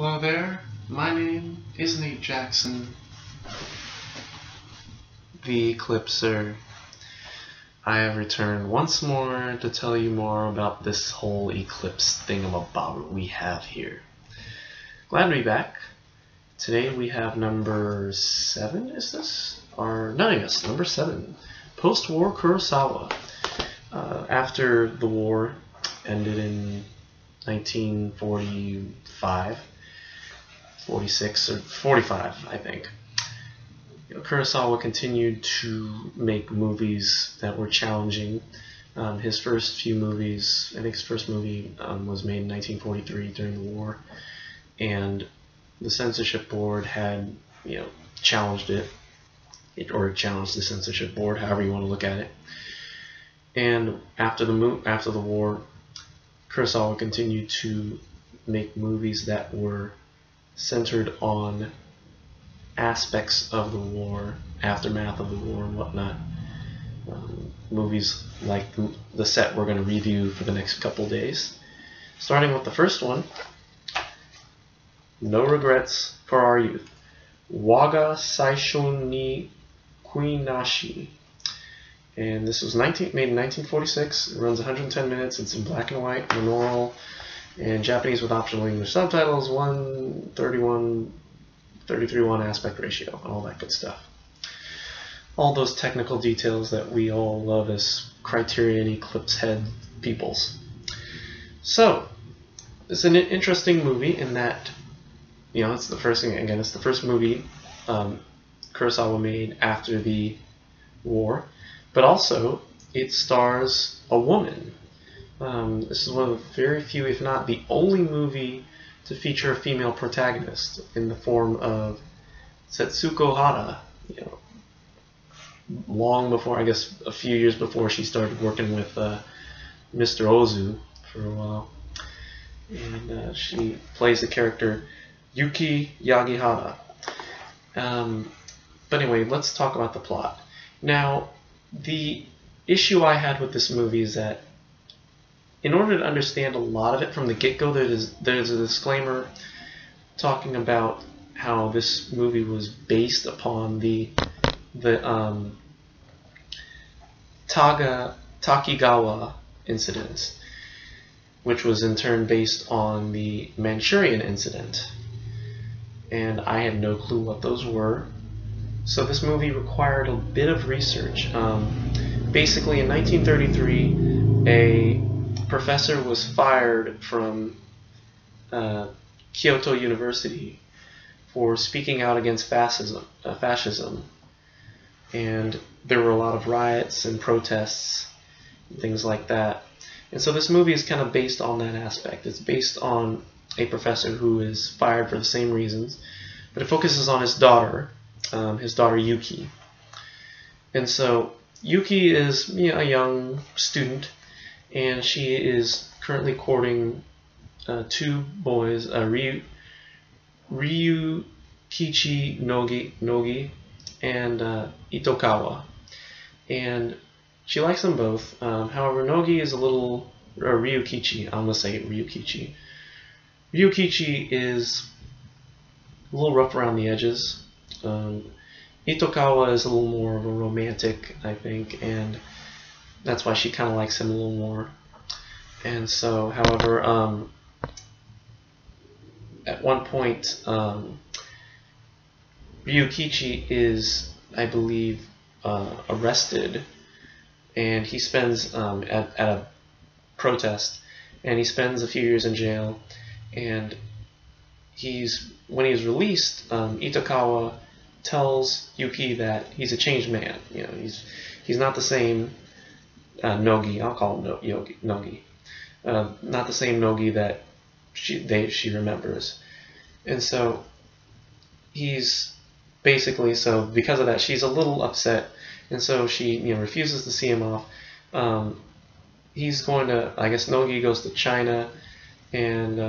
Hello there, my name is Nate Jackson, the Eclipser. I have returned once more to tell you more about this whole eclipse thingamabob we have here. Glad to be back. Today we have number 7, is this? Or, no, yes, number 7. Post-war Kurosawa. After the war ended in 1945, 46 or 45, I think. Kurosawa continued to make movies that were challenging. His first few movies, I think his first movie was made in 1943 during the war, and the censorship board had, challenged it, or challenged the censorship board, however you want to look at it. And after the war, Kurosawa continued to make movies that were centered on aspects of the war, aftermath of the war and whatnot. Movies like the set we're going to review for the next couple days. Starting with the first one, No Regrets for Our Youth. Waga Saisho ni Kuinashi. And this was made in 1946. It runs 110 minutes. It's in black and white, monaural, and Japanese with optional English subtitles, 1:33:1 aspect ratio, and all that good stuff. All those technical details that we all love as Criterion Eclipse head peoples. So, it's an interesting movie in that, it's the first thing, again, it's the first movie Kurosawa made after the war, but also it stars a woman. This is one of the very few, if not the only movie to feature a female protagonist in the form of Setsuko Hara, long before, I guess a few years before she started working with Mr. Ozu for a while. And she plays the character Yuki Yagihara. But anyway, let's talk about the plot. Now, the issue I had with this movie is that in order to understand a lot of it from the get-go, there's a disclaimer talking about how this movie was based upon the Takigawa incident, which was in turn based on the Manchurian incident. And I had no clue what those were. So this movie required a bit of research. Basically, in 1933, a professor was fired from Kyoto University for speaking out against fascism. And there were a lot of riots and protests and things like that. And so this movie is kind of based on that aspect. It's based on a professor who is fired for the same reasons, but it focuses on his daughter Yuki. And so Yuki is a young student, and she is currently courting 2 boys, Ryukichi Nogi and Itokawa. And she likes them both. However, Nogi is Ryukichi, I'm going to say Ryukichi. Ryukichi is a little rough around the edges. Itokawa is a little more of a romantic, I think, and that's why she kind of likes him a little more. And so, however, at one point, Ryukichi is, I believe, arrested, and he spends at a protest, and he spends a few years in jail. And when he's released, Itokawa tells Yuki that he's a changed man. He's not the same Nogi. I'll call him Nogi. Not the same Nogi that she remembers. And so he's basically, because of that, she's a little upset, and so she refuses to see him off. He's going to, I guess Nogi goes to China, and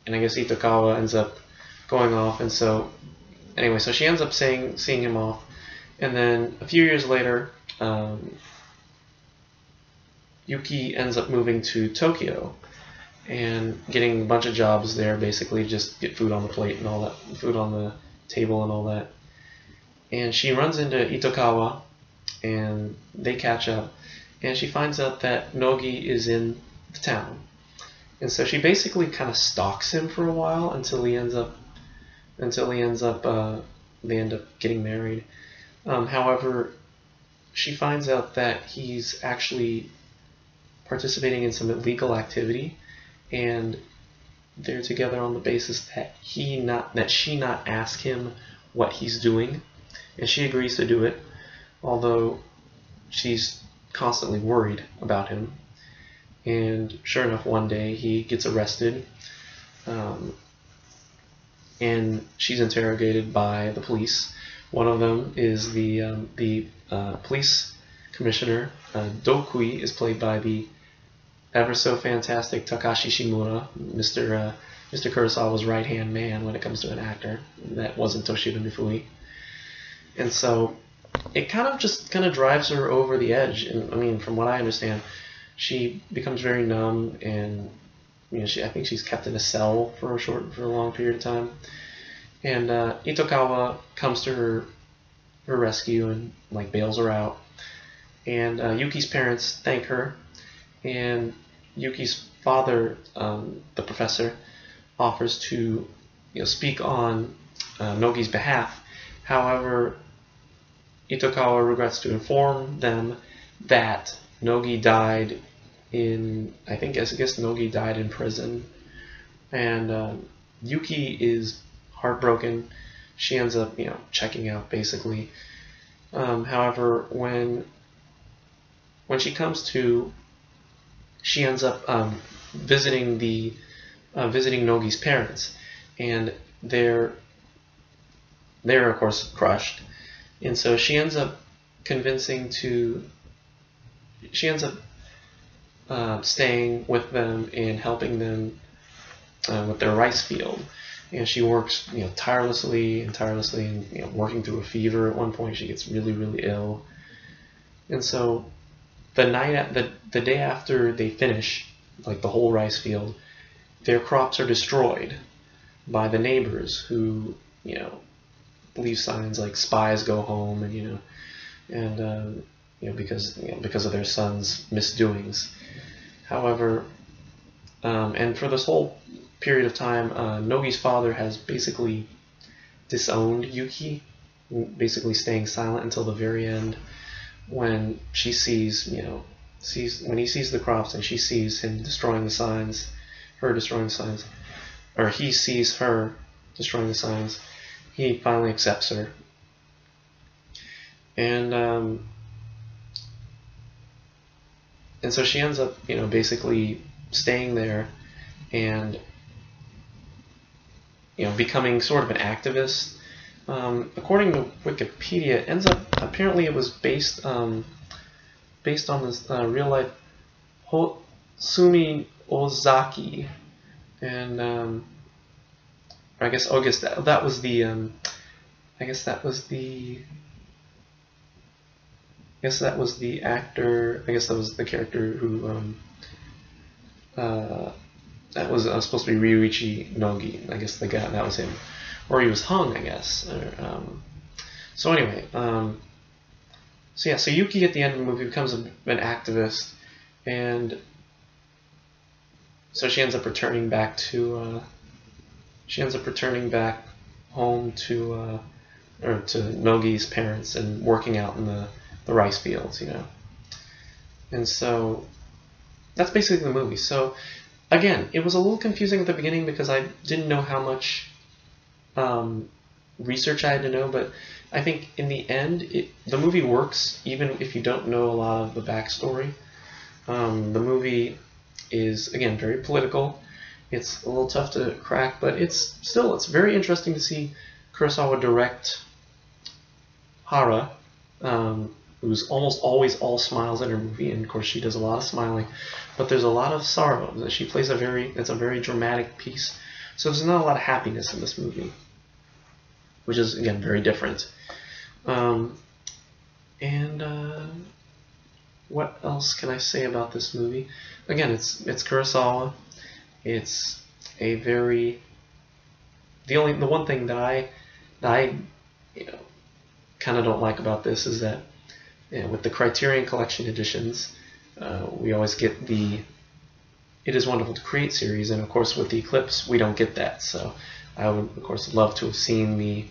I guess Itokawa ends up going off, and so anyway, so she ends up seeing him off, and then a few years later, Yuki ends up moving to Tokyo, and getting a bunch of jobs there, basically just get food on the plate and all that, food on the table and all that. And she runs into Itokawa, and they catch up, and she finds out that Nogi is in the town. And so she basically kind of stalks him for a while until they end up getting married. However, she finds out that he's actually participating in some illegal activity, and they're together on the basis that she not ask him what he's doing, and she agrees to do it, although she's constantly worried about him. And sure enough, one day he gets arrested, and she's interrogated by the police. One of them is the police commissioner. Dokui is played by the ever so fantastic Takashi Shimura, Mr. Kurosawa's right-hand man when it comes to an actor. That wasn't Toshiro Mifune. And so it kind of drives her over the edge. And I mean, from what I understand, she becomes very numb, and I think she's kept in a cell for a long period of time. And Itokawa comes to her rescue and like bails her out. And Yuki's parents thank her, and Yuki's father, the professor, offers to speak on Nogi's behalf. However, Itokawa regrets to inform them that Nogi died I guess Nogi died in prison, and Yuki is heartbroken. She ends up checking out basically. However, when she comes to, she ends up visiting Nogi's parents, and they're of course crushed, and so she ends up staying with them and helping them with their rice field. And she works tirelessly and working through a fever. At one point she gets really, really ill. And so the day after they finish like the whole rice field, their crops are destroyed by the neighbors who leave signs like "spies go home," and because of their son's misdoings. However, and for this whole period of time, Nogi's father has basically disowned Yuki, basically staying silent until the very end, when she sees when he sees the crops and she sees him destroying the signs, or he sees her destroying the signs, he finally accepts her. And so she ends up, basically staying there and, becoming sort of an activist. According to Wikipedia, it ends up, apparently it was based on this real life Hotsumi Ozaki, and I guess that was the actor. I guess that was the character who that was supposed to be Ryuichi Nogi. I guess the guy, that was him, or he was hung, I guess. So anyway, so Yuki at the end of the movie becomes an activist, and so she ends up returning back home to Nogi's parents and working out in the rice fields, And so that's basically the movie. So again, it was a little confusing at the beginning because I didn't know how much research I had to know, but I think in the end, the movie works even if you don't know a lot of the backstory. The movie is, again, very political. It's a little tough to crack, but it's very interesting to see Kurosawa direct Hara, who's almost always all smiles in her movie, and of course she does a lot of smiling, but there's a lot of sorrow. She plays it's a very dramatic piece, so there's not a lot of happiness in this movie, which is, again, very different. What else can I say about this movie? Again, it's Kurosawa, It's a very the one thing that I kind of don't like about this is that with the Criterion Collection editions, we always get the It Is Wonderful to Create series, and of course with the Eclipse we don't get that. So I would of course love to have seen the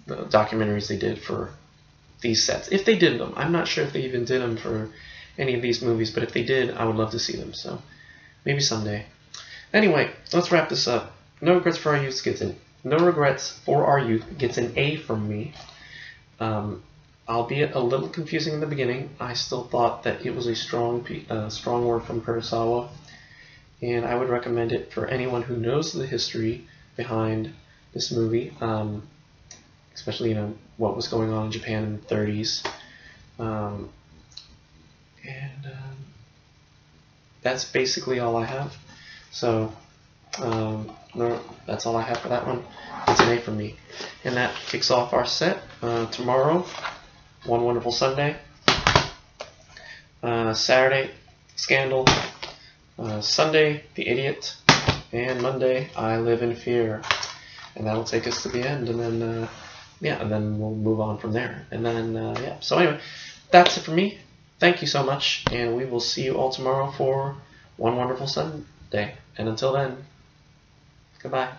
documentaries they did for these sets. If they did them, I'm not sure if they even did them for any of these movies, but if they did, I would love to see them. So maybe someday. Anyway, let's wrap this up. No Regrets for Our Youth gets an A from me. Albeit a little confusing in the beginning. I still thought that it was a strong work from Kurosawa, and I would recommend it for anyone who knows the history behind this movie, especially what was going on in Japan in the 30s. That's basically all I have. So that's all I have for that one. It's an A from me. And that kicks off our set. Tomorrow, One Wonderful Sunday. Saturday, Scandal. Sunday, The Idiot. And Monday, I Live in Fear. And that'll take us to the end. And then, and then we'll move on from there. And then, So anyway, that's it for me. Thank you so much. And we will see you all tomorrow for One Wonderful Sunday. And until then, goodbye.